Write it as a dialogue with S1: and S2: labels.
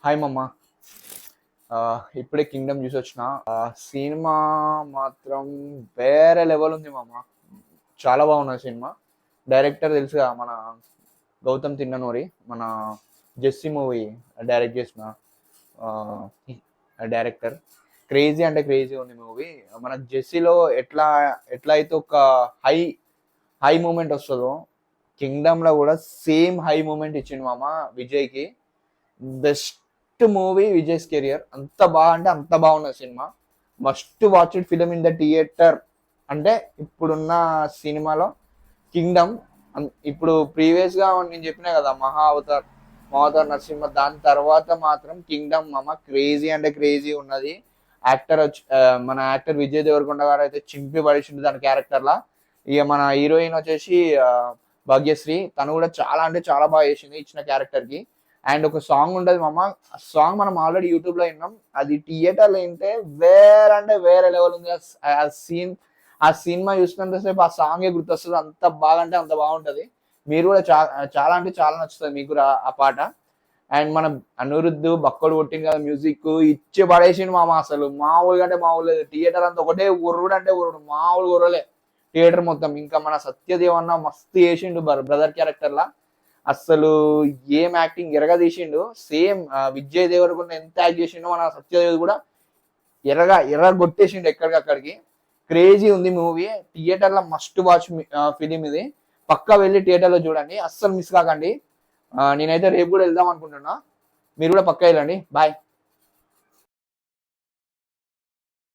S1: Hi మమ్మ. ఇప్పుడే Kingdom చూసి వచ్చిన. సినిమా మాత్రం వేరే లెవెల్ ఉంది మమ్మ. చాలా బాగున్నది సినిమా. డైరెక్టర్ తెలుసుగా, మన గౌతమ్ తిన్ననూరి, మన జెస్సీ మూవీ డైరెక్ట్ చేసిన డైరెక్టర్. క్రేజీ అంటే క్రేజీ ఉంది మూవీ. మన జెస్సీలో ఎట్లా ఎట్లా అయితే ఒక హై హై మూమెంట్ వస్తుందో, కింగ్డమ్లో కూడా సేమ్ హై మూమెంట్ ఇచ్చిండు మామ విజయ్కి. Best movie Vijay's career. అంత బాగా అంటే అంత బాగున్నది cinema. Must watch it film in the theatre. అంటే ఇప్పుడున్న సినిమాలో కింగ్డమ్. ఇప్పుడు ప్రీవియస్ గా నేను చెప్పినా కదా, మహావతార్ నరసింహ, దాని తర్వాత మాత్రం కింగ్డమ్ మామ క్రేజీ అంటే క్రేజీ ఉన్నది. యాక్టర్ వచ్చి మన యాక్టర్ విజయ్ దేవరకొండ గారు అయితే చింపి పడేసిండు దాని క్యారెక్టర్ లా. ఇక మన హీరోయిన్ వచ్చేసి భాగ్యశ్రీ, తను కూడా చాలా అంటే చాలా బాగా చేసింది ఇచ్చిన క్యారెక్టర్ కి. అండ్ ఒక సాంగ్ ఉంటుంది మామ, ఆ సాంగ్ మనం ఆల్రెడీ యూట్యూబ్ లో విన్నాం. అది థియేటర్లో వింటే వేరే అంటే వేరే లెవెల్ ఉంది. ఆ సీన్, ఆ సినిమా చూసినంతసేపు ఆ సాంగే గుర్తొస్తుంది. అంత బాగా అంటే అంత బాగుంటది. మీరు కూడా చాలా అంటే చాలా నచ్చుతుంది మీకు కూడా ఆ పాట. అండ్ మన అనిరుద్ధ్ బక్కడు కొట్టింది కదా, మ్యూజిక్ ఇచ్చి పడేసిండు మామ. అసలు మామూలుగా అంటే మామూలు థియేటర్ అంతా ఒకటే ఉర్రుడు అంటే ఉర్రుడు, మామూలు ఉర్రలే థియేటర్ మొత్తం. ఇంకా మన సత్యదేవ్ అన్న మస్తు చేసిండు బ్రదర్ క్యారెక్టర్ లా. అసలు ఏం యాక్టింగ్ ఎరగదీసిండు. సేమ్ విజయ్ దేవరకొండ ఎంత యాక్ట్ చేసిండో మన సత్యదేవ్ కూడా ఎర్ర కొట్టేసిండు ఎక్కడికక్కడికి. క్రేజీ ఉంది మూవీ. థియేటర్ లో మస్ట్ వాచ్ ఫిలిం ఇది. పక్కా వెళ్ళి థియేటర్ లో చూడండి, అస్సలు మిస్ కాకండి. నేనైతే రేపు కూడా వెళ్దాం అనుకుంటున్నా. మీరు కూడా పక్కా వెళ్ళండి. బాయ్.